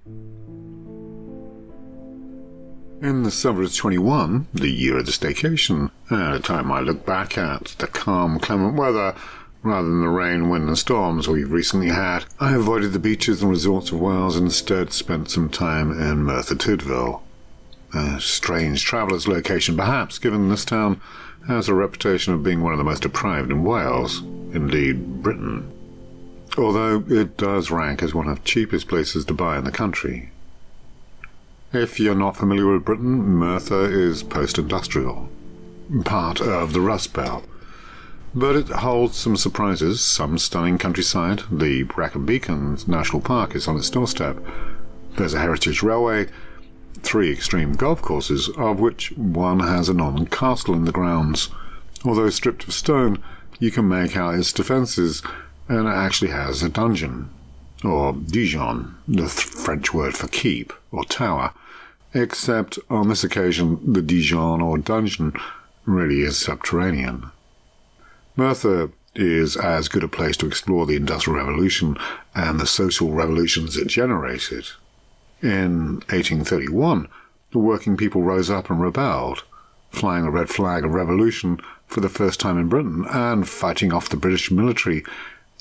In the summer of 21, the year of the staycation, at a time I look back at the calm, clement weather, rather than the rain, wind and storms we've recently had, I avoided the beaches and resorts of Wales and instead spent some time in Merthyr Tydfil. A strange traveller's location perhaps, given this town has a reputation of being one of the most deprived in Wales, indeed Britain. Although it does rank as one of the cheapest places to buy in the country. If you're not familiar with Britain, Merthyr is post-industrial, part of the Rust Belt. But it holds some surprises, some stunning countryside. The Brecon Beacons National Park is on its doorstep. There's a heritage railway, 3 extreme golf courses, of which one has a Norman castle in the grounds. Although stripped of stone, you can make out its defences, and it actually has a dungeon, or Dijon, the French word for keep, or tower, except on this occasion the Dijon or dungeon really is subterranean. Merthyr is as good a place to explore the Industrial Revolution and the social revolutions it generated. In 1831, the working people rose up and rebelled, flying the red flag of revolution for the first time in Britain and fighting off the British military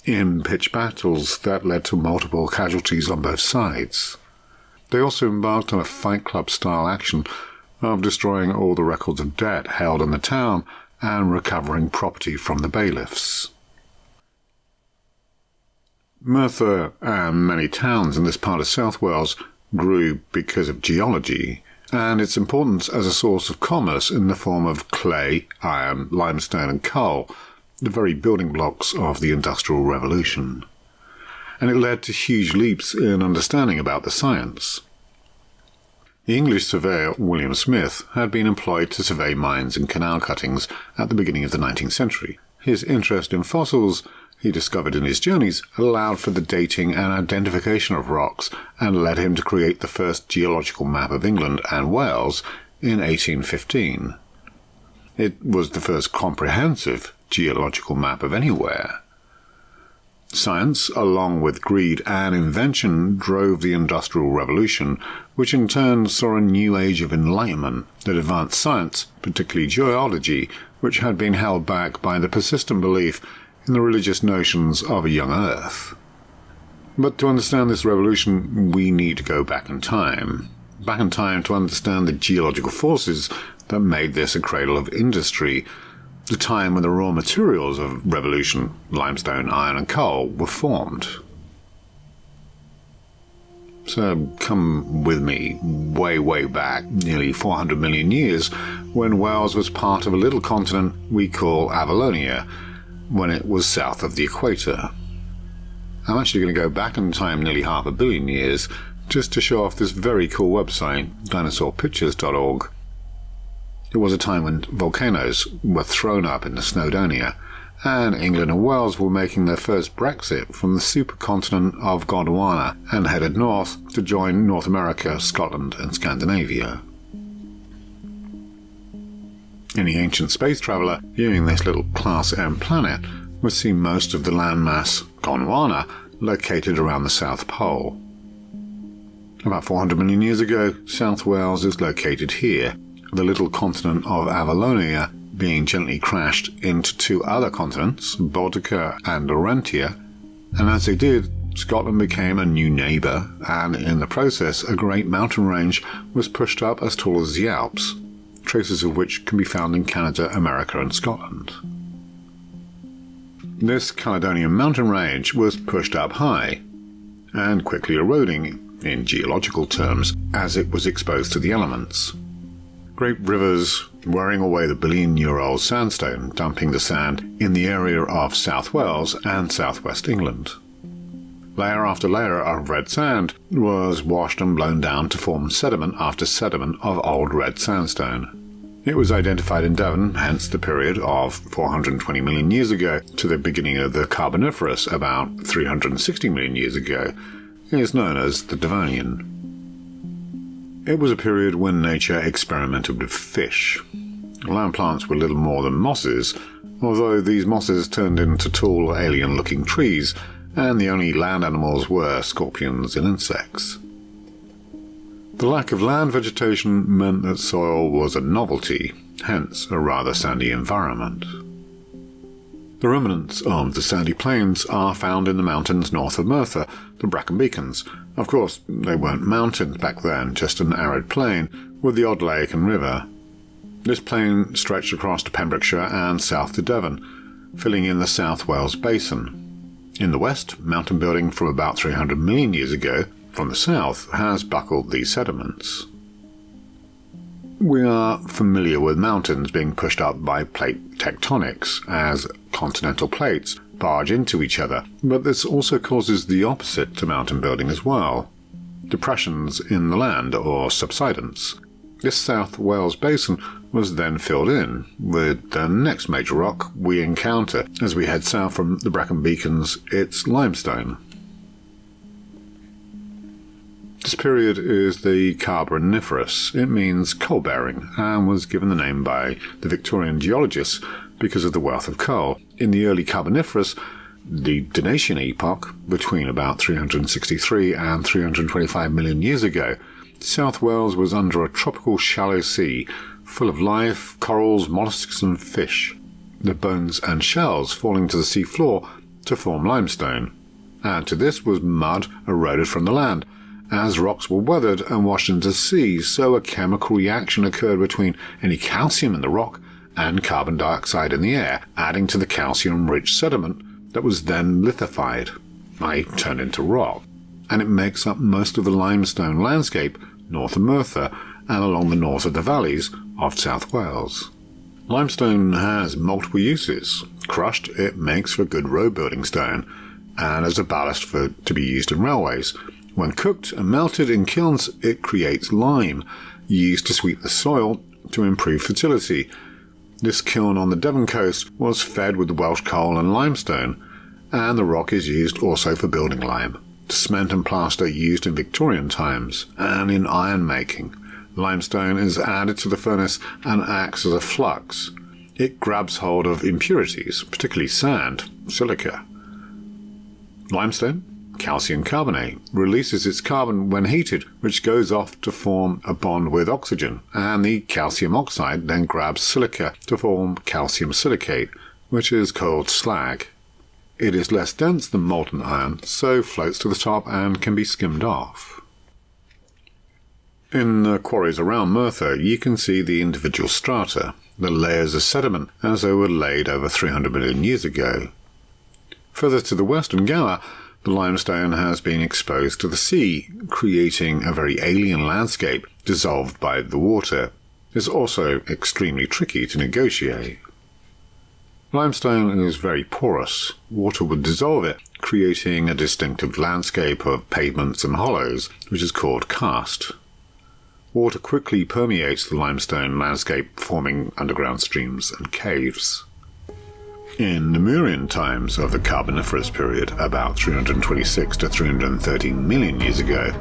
in pitched battles that led to multiple casualties on both sides. They also embarked on a Fight Club-style action of destroying all the records of debt held in the town and recovering property from the bailiffs. Merthyr and many towns in this part of South Wales grew because of geology and its importance as a source of commerce in the form of clay, iron, limestone and coal, the very building blocks of the Industrial Revolution. And it led to huge leaps in understanding about the science. The English surveyor William Smith had been employed to survey mines and canal cuttings at the beginning of the 19th century. His interest in fossils, he discovered in his journeys, allowed for the dating and identification of rocks and led him to create the first geological map of England and Wales in 1815. It was the first comprehensive geological map of anywhere. Science, along with greed and invention, drove the Industrial Revolution, which in turn saw a new age of enlightenment that advanced science, particularly geology, which had been held back by the persistent belief in the religious notions of a young Earth. But to understand this revolution, we need to go back in time to understand the geological forces that made this a cradle of industry, the time when the raw materials of revolution, limestone, iron and coal, were formed. So come with me way back, nearly 400 million years, when Wales was part of a little continent we call Avalonia, when it was south of the equator. I'm actually going to go back in time nearly 500 million years just to show off this very cool website, dinosaurpictures.org. It was a time when volcanoes were thrown up in the Snowdonia, and England and Wales were making their first Brexit from the supercontinent of Gondwana and headed north to join North America, Scotland and Scandinavia. Any ancient space traveller viewing this little Class M planet would see most of the landmass, Gondwana, located around the South Pole. About 400 million years ago, South Wales is located here, the little continent of Avalonia being gently crashed into 2 other continents, Baltica and Laurentia, and as they did, Scotland became a new neighbour, and in the process a great mountain range was pushed up as tall as the Alps, traces of which can be found in Canada, America and Scotland. This Caledonian mountain range was pushed up high, and quickly eroding, in geological terms, as it was exposed to the elements. Great rivers wearing away the billion-year-old sandstone, dumping the sand in the area of South Wales and southwest England. Layer after layer of red sand was washed and blown down to form sediment after sediment of old red sandstone. It was identified in Devon, hence the period of 420 million years ago to the beginning of the Carboniferous about 360 million years ago, is known as the Devonian. It was a period when nature experimented with fish. Land plants were little more than mosses, although these mosses turned into tall, alien-looking trees, and the only land animals were scorpions and insects. The lack of land vegetation meant that soil was a novelty, hence a rather sandy environment. The remnants of the sandy plains are found in the mountains north of Merthyr, the Brecon Beacons. Of course, they weren't mountains back then, just an arid plain with the odd lake and river. This plain stretched across to Pembrokeshire and south to Devon, filling in the South Wales Basin. In the west, mountain building from about 300 million years ago from the south has buckled these sediments. We are familiar with mountains being pushed up by plate tectonics as continental plates barge into each other, but this also causes the opposite to mountain building as well: depressions in the land or subsidence. This South Wales Basin was then filled in with the next major rock we encounter as we head south from the Brecon Beacons. It's limestone. This period is the Carboniferous. It means coal-bearing and was given the name by the Victorian geologists because of the wealth of coal. In the early Carboniferous, the Dination epoch, between about 363 and 325 million years ago, South Wales was under a tropical shallow sea, full of life, corals, mollusks and fish, the bones and shells falling to the sea floor to form limestone. Add to this was mud eroded from the land, as rocks were weathered and washed into the sea, so a chemical reaction occurred between any calcium in the rock and carbon dioxide in the air, adding to the calcium-rich sediment that was then lithified, i.e. turned into rock, and it makes up most of the limestone landscape north of Merthyr and along the north of the valleys of South Wales. Limestone has multiple uses. Crushed, it makes for good road building stone, and as a ballast to be used in railways. When cooked and melted in kilns, it creates lime, used to sweeten the soil to improve fertility. This kiln on the Devon coast was fed with Welsh coal and limestone, and the rock is used also for building lime. Cement and plaster used in Victorian times, and in iron making. Limestone is added to the furnace and acts as a flux. It grabs hold of impurities, particularly sand, silica. Limestone, calcium carbonate, releases its carbon when heated, which goes off to form a bond with oxygen, and the calcium oxide then grabs silica to form calcium silicate, which is called slag. It is less dense than molten iron, so floats to the top and can be skimmed off. In the quarries around Merthyr, you can see the individual strata, the layers of sediment, as they were laid over 300 million years ago. Further to the west in Gower, the limestone has been exposed to the sea, creating a very alien landscape dissolved by the water. It's also extremely tricky to negotiate. Limestone is very porous. Water would dissolve it, creating a distinctive landscape of pavements and hollows, which is called karst. Water quickly permeates the limestone landscape, forming underground streams and caves. In Lemurian times of the Carboniferous period, about 326 to 313 million years ago,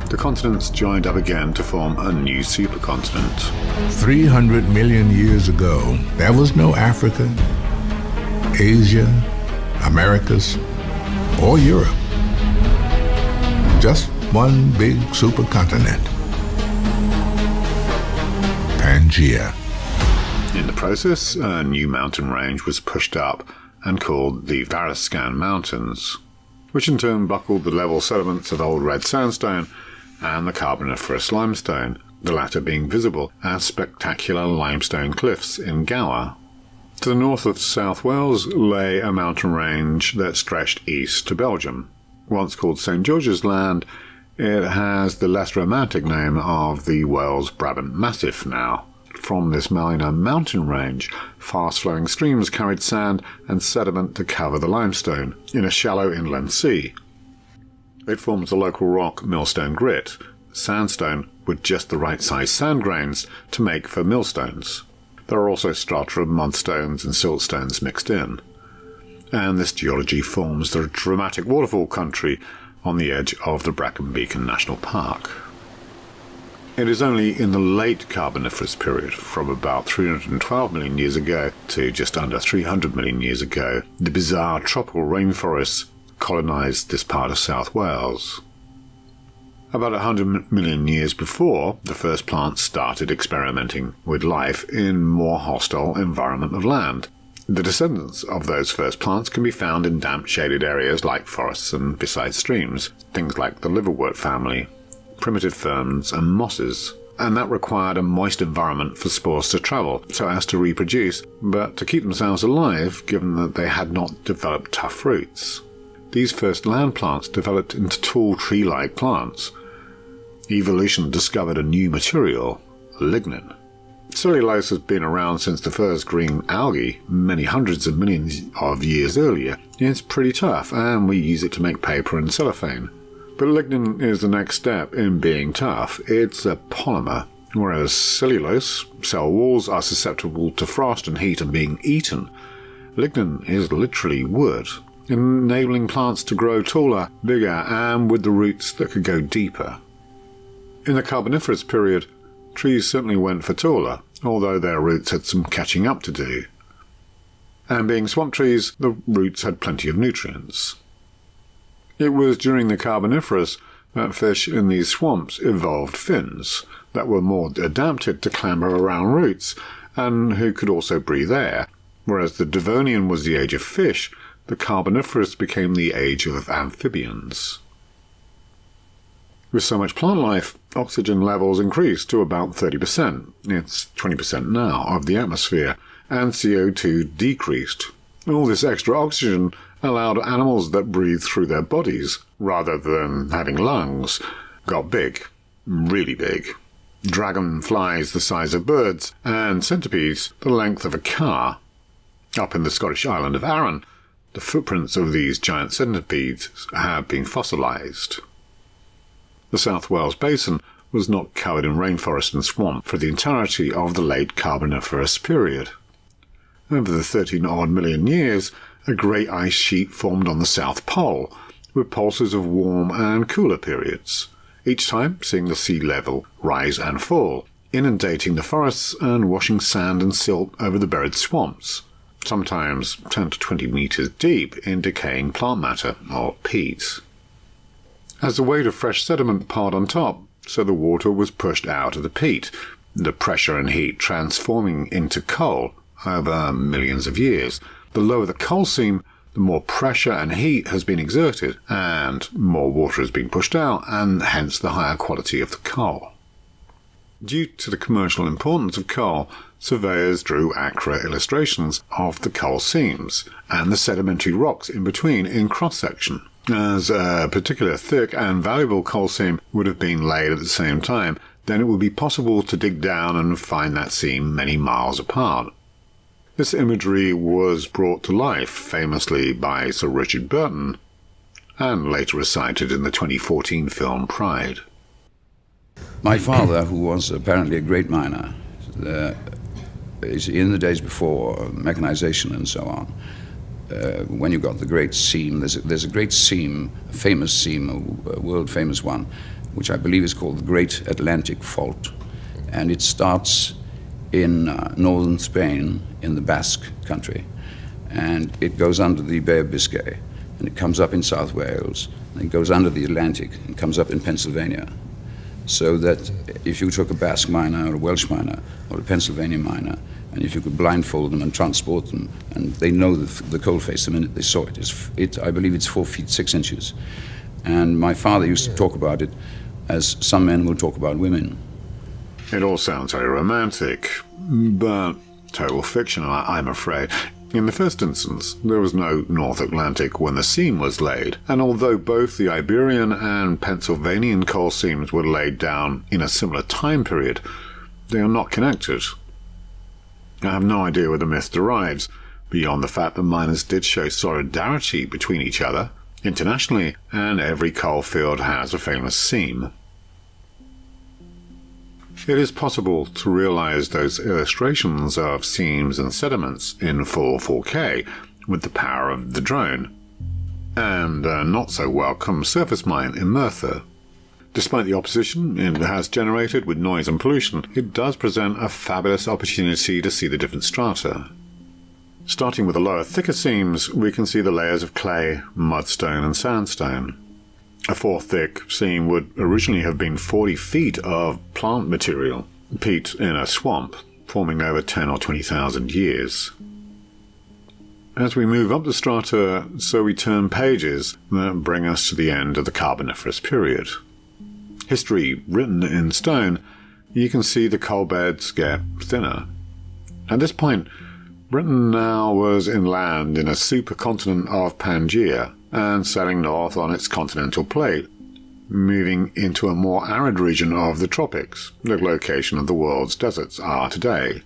the continents joined up again to form a new supercontinent. 300 million years ago, there was no Africa, Asia, Americas, or Europe. Just one big supercontinent. Pangea. In the process, a new mountain range was pushed up and called the Varascan Mountains, which in turn buckled the level sediments of Old Red Sandstone and the Carboniferous limestone, the latter being visible as spectacular limestone cliffs in Gower. To the north of South Wales lay a mountain range that stretched east to Belgium. Once called St George's Land, it has the less romantic name of the Wales Brabant Massif now. From this minor mountain range, fast-flowing streams carried sand and sediment to cover the limestone in a shallow inland sea. It forms the local rock millstone grit, sandstone with just the right size sand grains to make for millstones. There are also strata of mudstones and siltstones mixed in. And this geology forms the dramatic waterfall country on the edge of the Brecon Beacon National Park. It is only in the late Carboniferous period, from about 312 million years ago to just under 300 million years ago, the bizarre tropical rainforests colonised this part of South Wales. About 100 million years before, the first plants started experimenting with life in more hostile environment of land. The descendants of those first plants can be found in damp shaded areas like forests and beside streams, things like the liverwort family, primitive ferns and mosses, and that required a moist environment for spores to travel so as to reproduce, but to keep themselves alive given that they had not developed tough roots. These first land plants developed into tall tree-like plants. Evolution discovered a new material, lignin. Cellulose has been around since the first green algae, many hundreds of millions of years earlier. It's pretty tough, and we use it to make paper and cellophane. But lignin is the next step in being tough. It's a polymer. Whereas cellulose, cell walls, are susceptible to frost and heat and being eaten, lignin is literally wood, enabling plants to grow taller, bigger, and with the roots that could go deeper. In the Carboniferous period, trees certainly went for taller, although their roots had some catching up to do. And being swamp trees, the roots had plenty of nutrients. It was during the Carboniferous that fish in these swamps evolved fins that were more adapted to clamber around roots and who could also breathe air. Whereas the Devonian was the age of fish, the Carboniferous became the age of amphibians. With so much plant life, oxygen levels increased to about 30%, it's 20% now, of the atmosphere, and CO2 decreased. All this extra oxygen allowed animals that breathed through their bodies, rather than having lungs, got big, really big. Dragonflies the size of birds, and centipedes the length of a car. Up in the Scottish island of Arran, the footprints of these giant centipedes have been fossilized. The South Wales Basin was not covered in rainforest and swamp for the entirety of the late Carboniferous period. Over the 13-odd million years, a great ice sheet formed on the South Pole, with pulses of warm and cooler periods, each time seeing the sea level rise and fall, inundating the forests and washing sand and silt over the buried swamps, sometimes 10 to 20 meters deep in decaying plant matter, or peat. As the weight of fresh sediment piled on top, so the water was pushed out of the peat, the pressure and heat transforming into coal over millions of years. The lower the coal seam, the more pressure and heat has been exerted, and more water has been pushed out, and hence the higher quality of the coal. Due to the commercial importance of coal, surveyors drew accurate illustrations of the coal seams and the sedimentary rocks in between in cross-section. As a particular thick and valuable coal seam would have been laid at the same time, then it would be possible to dig down and find that seam many miles apart. This imagery was brought to life famously by Sir Richard Burton, and later recited in the 2014 film Pride. My father, who was apparently a great miner, is in the days before mechanization and so on, when you got the great seam, there's a great seam, a famous seam, a world-famous one, which I believe is called the Great Atlantic Fault, and it starts in northern Spain, in the Basque country, and it goes under the Bay of Biscay, and it comes up in South Wales, and it goes under the Atlantic, and comes up in Pennsylvania. So that if you took a Basque miner or a Welsh miner or a Pennsylvania miner, and if you could blindfold them and transport them, and they know the coal face the minute they saw it, I believe it's 4 feet 6 inches. And my father used to talk about it as some men will talk about women. It all sounds very romantic, but total fiction, I'm afraid. In the first instance, there was no North Atlantic when the seam was laid, and although both the Iberian and Pennsylvanian coal seams were laid down in a similar time period, they are not connected. I have no idea where the myth derives, beyond the fact that miners did show solidarity between each other, internationally, and every coal field has a famous seam. It is possible to realize those illustrations of seams and sediments in full 4K with the power of the drone, and a not-so-welcome surface mine in Merthyr. Despite the opposition it has generated with noise and pollution, it does present a fabulous opportunity to see the different strata. Starting with the lower, thicker seams, we can see the layers of clay, mudstone and sandstone. A 4-thick seam would originally have been 40 feet of plant material, peat in a swamp, forming over 10 or 20,000 years. As we move up the strata, so we turn pages that bring us to the end of the Carboniferous period. History written in stone, you can see the coal beds get thinner. At this point, Britain now was inland in a supercontinent of Pangaea and sailing north on its continental plate, moving into a more arid region of the tropics, the location of the world's deserts are today.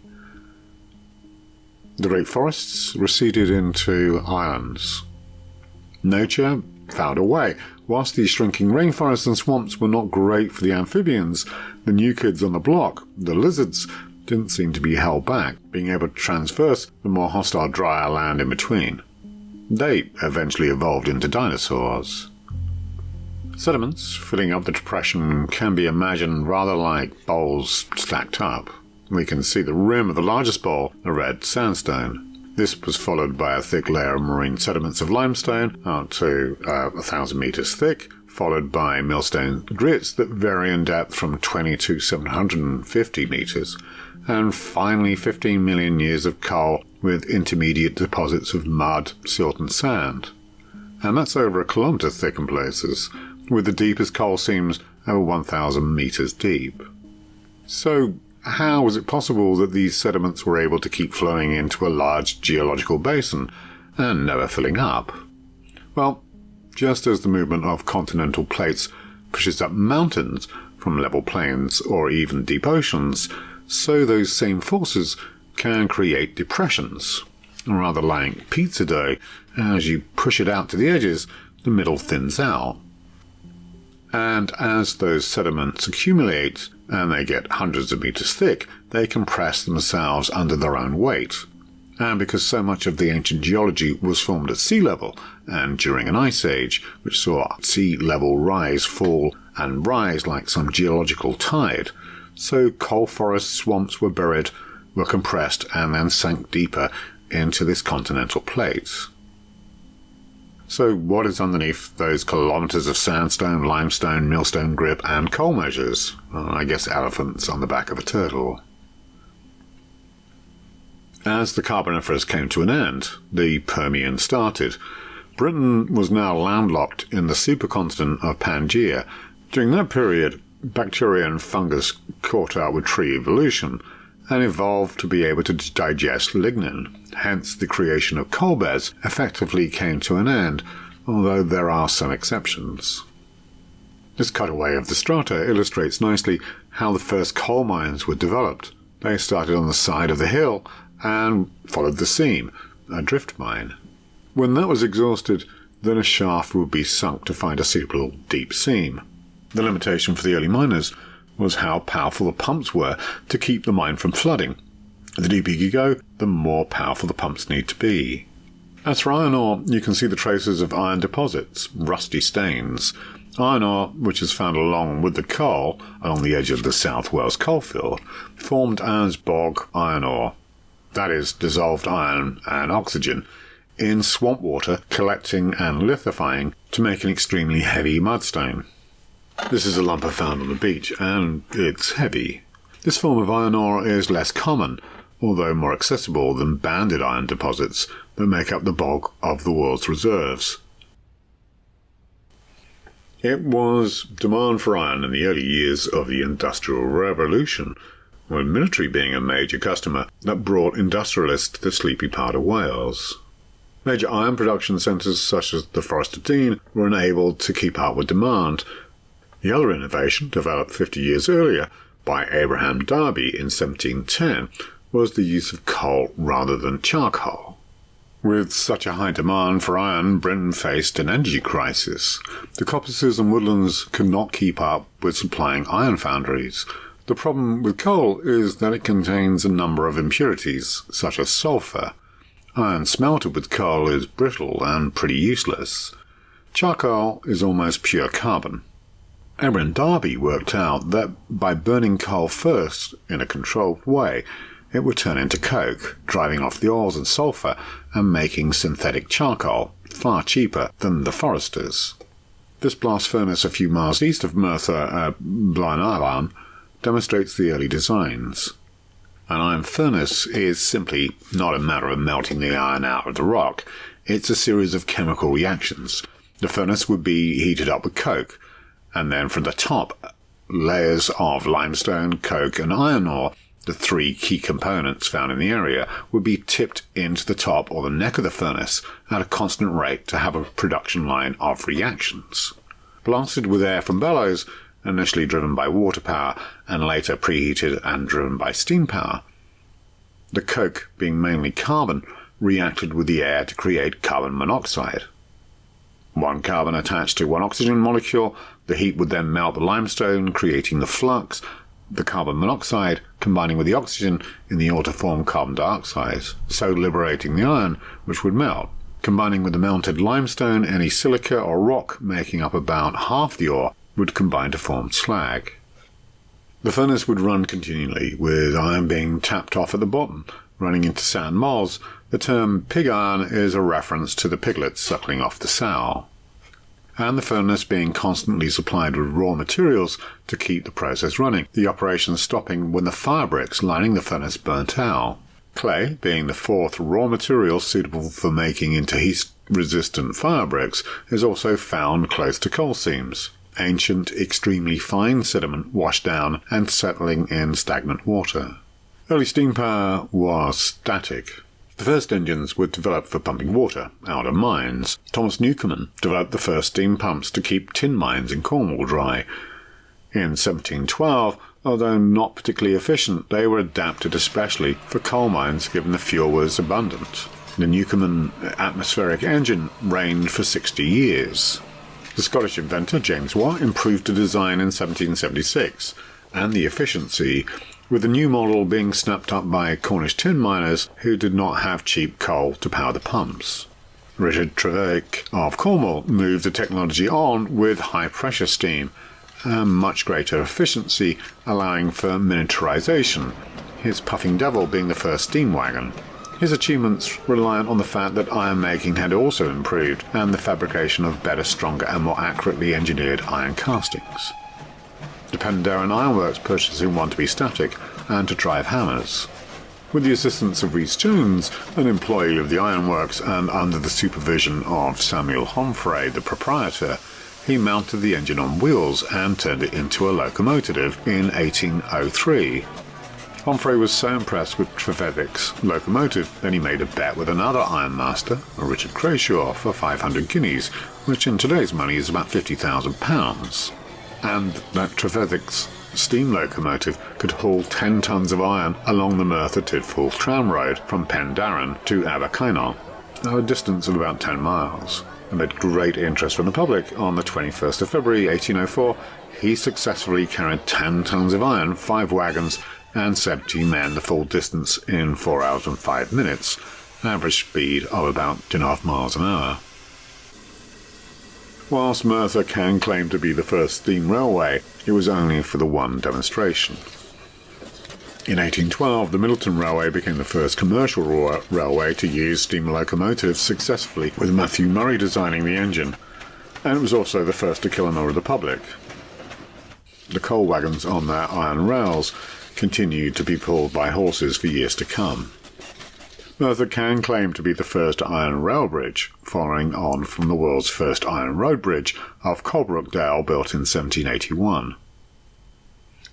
The great forests receded into islands. Nature found a way. Whilst these shrinking rainforests and swamps were not great for the amphibians, the new kids on the block, the lizards, didn't seem to be held back, being able to traverse the more hostile drier land in between. They eventually evolved into dinosaurs. Sediments filling up the depression can be imagined rather like bowls stacked up. We can see the rim of the largest bowl, the red sandstone. This was followed by a thick layer of marine sediments of limestone, up to 1,000 meters thick, followed by millstone grits that vary in depth from 20 to 750 meters, and finally 15 million years of coal with intermediate deposits of mud, silt and sand. And that's over a kilometre thick in places, with the deepest coal seams over 1,000 meters deep. So, how was it possible that these sediments were able to keep flowing into a large geological basin and never filling up? Well, just as the movement of continental plates pushes up mountains from level plains or even deep oceans, so those same forces can create depressions. Rather like pizza dough, as you push it out to the edges, the middle thins out. And as those sediments accumulate, and they get hundreds of meters thick, they compress themselves under their own weight. And because so much of the ancient geology was formed at sea level, and during an ice age, which saw sea level rise, fall, and rise like some geological tide, so coal forest swamps were buried, were compressed, and then sank deeper into this continental plate. So what is underneath those kilometres of sandstone, limestone, millstone grip, and coal measures? I guess elephants on the back of a turtle. As the Carboniferous came to an end, the Permian started. Britain was now landlocked in the supercontinent of Pangaea. During that period, bacteria and fungus caught up with tree evolution and evolved to be able to digest lignin. Hence, the creation of coal beds effectively came to an end, although there are some exceptions. This cutaway of the strata illustrates nicely how the first coal mines were developed. They started on the side of the hill and followed the seam, a drift mine. When that was exhausted, then a shaft would be sunk to find a suitable deep seam. The limitation for the early miners was how powerful the pumps were to keep the mine from flooding. The deeper you go, the more powerful the pumps need to be. As for iron ore, you can see the traces of iron deposits, rusty stains. Iron ore, which is found along with the coal along the edge of the South Wales coalfield, formed as bog iron ore. That is, dissolved iron and oxygen in swamp water, collecting and lithifying to make an extremely heavy mudstone. This is a lumper found on the beach, and it's heavy. This form of iron ore is less common, although more accessible than banded iron deposits that make up the bulk of the world's reserves. It was demand for iron in the early years of the Industrial Revolution, with military being a major customer, that brought industrialists to the sleepy part of Wales. Major iron production centres such as the Forest of Dean were unable to keep up with demand. The other innovation, developed 50 years earlier by Abraham Darby in 1710, was the use of coal rather than charcoal. With such a high demand for iron, Britain faced an energy crisis. The coppices and woodlands could not keep up with supplying iron foundries. The problem with coal is that it contains a number of impurities, such as sulphur. Iron smelted with coal is brittle and pretty useless. Charcoal is almost pure carbon. Abraham Darby worked out that by burning coal first in a controlled way, it would turn into coke, driving off the oils and sulphur and making synthetic charcoal far cheaper than the foresters. This blast furnace a few miles east of Merthyr Tydfil demonstrates the early designs. An iron furnace is simply not a matter of melting the iron out of the rock. It's a series of chemical reactions. The furnace would be heated up with coke, and then from the top, layers of limestone, coke, and iron ore, the three key components found in the area, would be tipped into the top or the neck of the furnace at a constant rate to have a production line of reactions. Blasted with air from bellows, initially driven by water power and later preheated and driven by steam power. The coke, being mainly carbon, reacted with the air to create carbon monoxide. One carbon attached to one oxygen molecule, the heat would then melt the limestone, creating the flux, the carbon monoxide combining with the oxygen in the ore to form carbon dioxide, so liberating the iron, which would melt. Combining with the melted limestone, any silica or rock making up about half the ore would combine to form slag. The furnace would run continually, with iron being tapped off at the bottom, running into sand moulds. The term pig iron is a reference to the piglets suckling off the sow, and the furnace being constantly supplied with raw materials to keep the process running, the operation stopping when the fire bricks lining the furnace burnt out. Clay, being the fourth raw material suitable for making into heat-resistant fire bricks, is also found close to coal seams. Ancient, extremely fine sediment washed down and settling in stagnant water. Early steam power was static. The first engines were developed for pumping water out of mines. Thomas Newcomen developed the first steam pumps to keep tin mines in Cornwall dry. In 1712, although not particularly efficient, they were adapted especially for coal mines given the fuel was abundant. The Newcomen atmospheric engine reigned for 60 years. The Scottish inventor James Watt improved the design in 1776, and the efficiency, with the new model being snapped up by Cornish tin miners who did not have cheap coal to power the pumps. Richard Trevithick of Cornwall moved the technology on with high-pressure steam, and much greater efficiency, allowing for miniaturization, his Puffing Devil being the first steam wagon. His achievements reliant on the fact that iron making had also improved, and the fabrication of better, stronger, and more accurately engineered iron castings. The Penderyn Ironworks purchasing one to be static and to drive hammers. With the assistance of Rhys Jones, an employee of the ironworks, and under the supervision of Samuel Homfray, the proprietor, he mounted the engine on wheels and turned it into a locomotive in 1803. Homfray was so impressed with Trevithick's locomotive that he made a bet with another ironmaster, Richard Crashaw, for 500 guineas, which in today's money is about £50,000, and that Trevithick's steam locomotive could haul 10 tons of iron along the Merthyr Tydfil tram road from Penderyn to Abercynon, a distance of about 10 miles. Amid great interest from the public, on the 21st of February 1804, he successfully carried 10 tons of iron, 5 wagons, and 70 men the full distance in 4 hours and 5 minutes, average speed of about 2.5 miles an hour. Whilst Merthyr can claim to be the first steam railway, it was only for the one demonstration. In 1812, the Middleton Railway became the first commercial railway to use steam locomotives successfully, with Matthew Murray designing the engine, and it was also the first to kill a member of the public. The coal wagons on their iron rails continued to be pulled by horses for years to come. Merthyr can claim to be the first iron rail bridge, following on from the world's first iron road bridge of Coalbrookdale, built in 1781.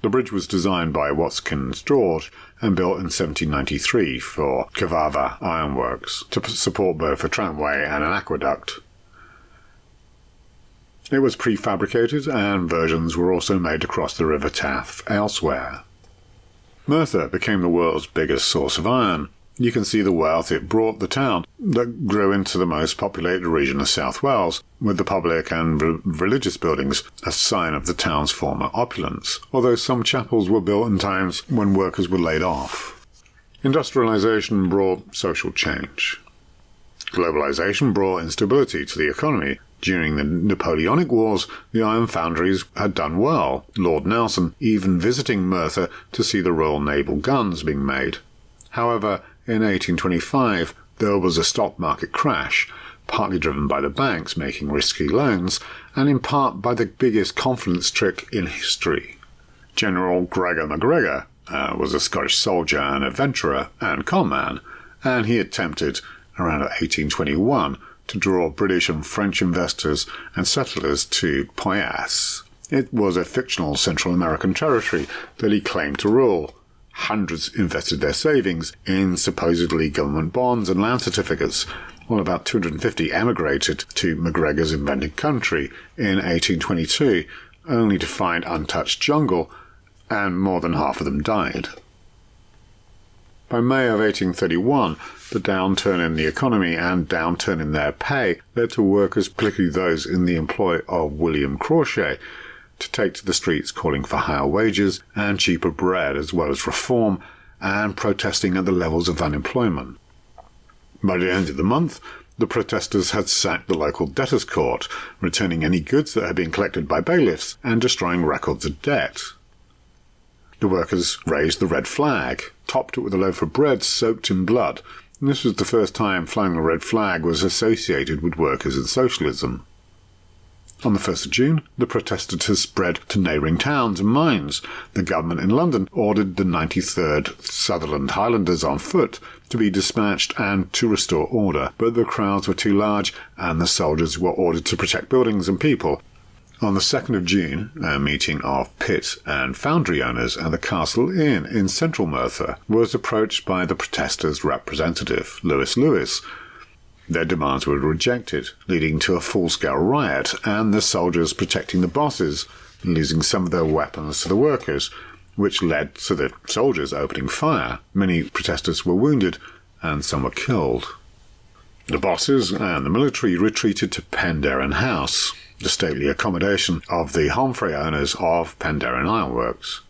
The bridge was designed by Watkins George and built in 1793 for Cavava Ironworks to support both a tramway and an aqueduct. It was prefabricated, and versions were also made across the River Taff elsewhere. Merthyr became the world's biggest source of iron. You can see the wealth it brought the town, that grew into the most populated region of South Wales, with the public and religious buildings a sign of the town's former opulence, although some chapels were built in times when workers were laid off. Industrialization brought social change. Globalization brought instability to the economy. During the Napoleonic Wars, the iron foundries had done well, Lord Nelson even visiting Merthyr to see the Royal Naval guns being made. However, in 1825, there was a stock market crash. partly driven by the banks making risky loans, and in part by the biggest confidence trick in history. General Gregor MacGregor was a Scottish soldier and adventurer and con man, and he attempted, around 1821, to draw British and French investors and settlers to Poyas. It was a fictional Central American territory that he claimed to rule. Hundreds invested their savings in supposedly government bonds and land certificates, while about 250 emigrated to MacGregor's invented country in 1822, only to find untouched jungle, and more than half of them died. By May of 1831, the downturn in the economy and downturn in their pay led to workers, particularly those in the employ of William Crawshay, to take to the streets calling for higher wages and cheaper bread, as well as reform, and protesting at the levels of unemployment. By the end of the month, the protesters had sacked the local debtors' court, returning any goods that had been collected by bailiffs and destroying records of debt. The workers raised the red flag, topped it with a loaf of bread soaked in blood, and this was the first time flying the red flag was associated with workers in socialism. On the 1st of June, the protesters had spread to neighbouring towns and mines. The government in London ordered the 93rd Sutherland Highlanders on foot to be dispatched and to restore order, but the crowds were too large and the soldiers were ordered to protect buildings and people. On the 2nd of June, a meeting of pit and foundry owners at the Castle Inn in central Merthyr was approached by the protesters' representative, Lewis. Their demands were rejected, leading to a full-scale riot, and the soldiers protecting the bosses, losing some of their weapons to the workers, which led to the soldiers opening fire. Many protesters were wounded, and some were killed. The bosses and the military retreated to Penderyn House, the stately accommodation of the Homfrey owners of Penderyn Ironworks.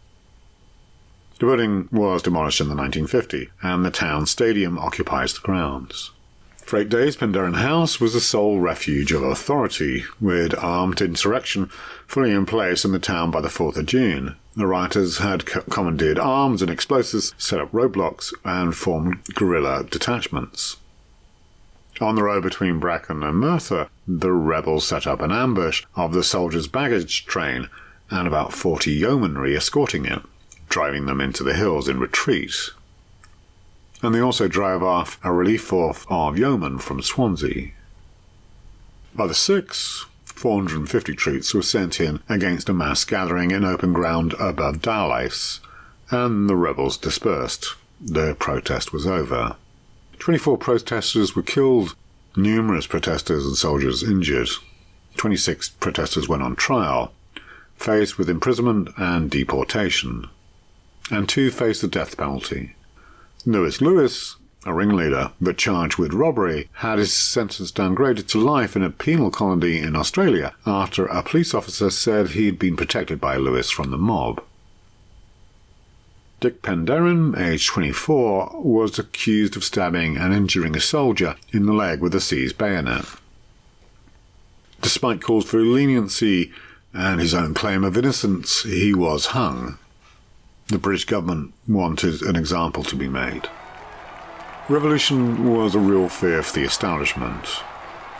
The building was demolished in the 1950, and the town stadium occupies the grounds. For 8 days, Penderyn House was the sole refuge of authority, with armed insurrection fully in place in the town by the 4th of June. The rioters had commandeered arms and explosives, set up roadblocks, and formed guerrilla detachments. On the road between Brecon and Merthyr, the rebels set up an ambush of the soldiers' baggage train and about 40 yeomanry escorting it, driving them into the hills in retreat. And they also drove off a relief force of yeomen from Swansea. By the 6th, 450 troops were sent in against a mass gathering in open ground above Dowlais, and the rebels dispersed. The protest was over. 24 protesters were killed, numerous protesters and soldiers injured. 26 protesters went on trial, faced with imprisonment and deportation, and 2 faced the death penalty. Lewis, a ringleader but charged with robbery, had his sentence downgraded to life in a penal colony in Australia after a police officer said he'd been protected by Lewis from the mob. Dick Penderyn, aged 24, was accused of stabbing and injuring a soldier in the leg with a seized bayonet. Despite calls for leniency and his own claim of innocence, he was hung. The British government wanted an example to be made. Revolution was a real fear for the establishment.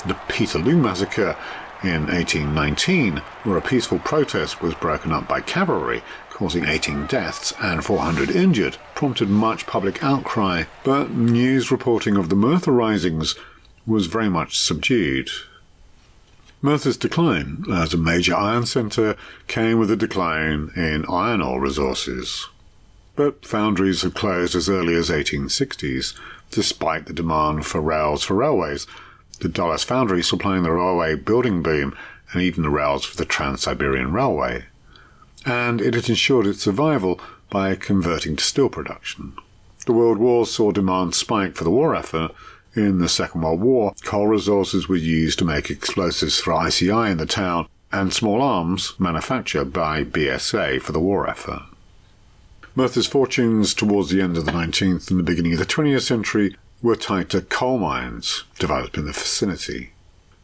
The Peterloo Massacre in 1819, where a peaceful protest was broken up by cavalry, causing 18 deaths and 400 injured, prompted much public outcry, but news reporting of the Merthyr Risings was very much subdued. Merthyr's decline as a major iron centre came with a decline in iron ore resources. But foundries had closed as early as 1860s, despite the demand for rails for railways, the Dulles foundry supplying the railway building boom and even the rails for the Trans-Siberian Railway. And it had ensured its survival by converting to steel production. The World War saw demand spike for the war effort. In the Second World War, coal resources were used to make explosives for ICI in the town and small arms manufactured by BSA for the war effort. Merthyr's fortunes towards the end of the 19th and the beginning of the 20th century were tied to coal mines developed in the vicinity.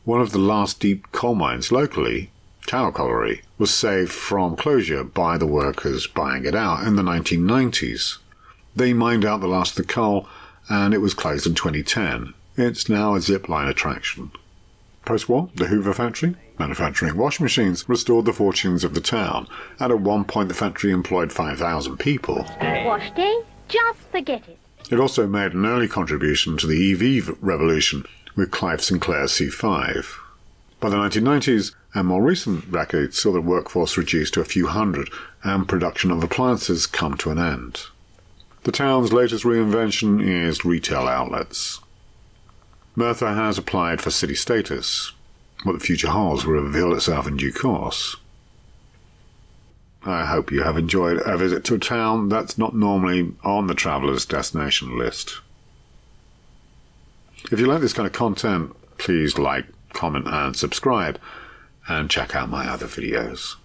One of the last deep coal mines locally, Tower Colliery, was saved from closure by the workers buying it out in the 1990s. They mined out the last of the coal, and it was closed in 2010. It's now a zip-line attraction. Post-war, the Hoover factory, manufacturing washing machines, restored the fortunes of the town, and at one point the factory employed 5,000 people. Wash day? Just forget it. It also made an early contribution to the EV revolution with Clive Sinclair's C5. By the 1990s, and more recent decades saw the workforce reduced to a few hundred, and production of appliances come to an end. The town's latest reinvention is retail outlets. Merthyr has applied for city status. What the future holds will reveal itself in due course. I hope you have enjoyed a visit to a town that's not normally on the traveller's destination list. If you like this kind of content, please like, comment and subscribe, and check out my other videos.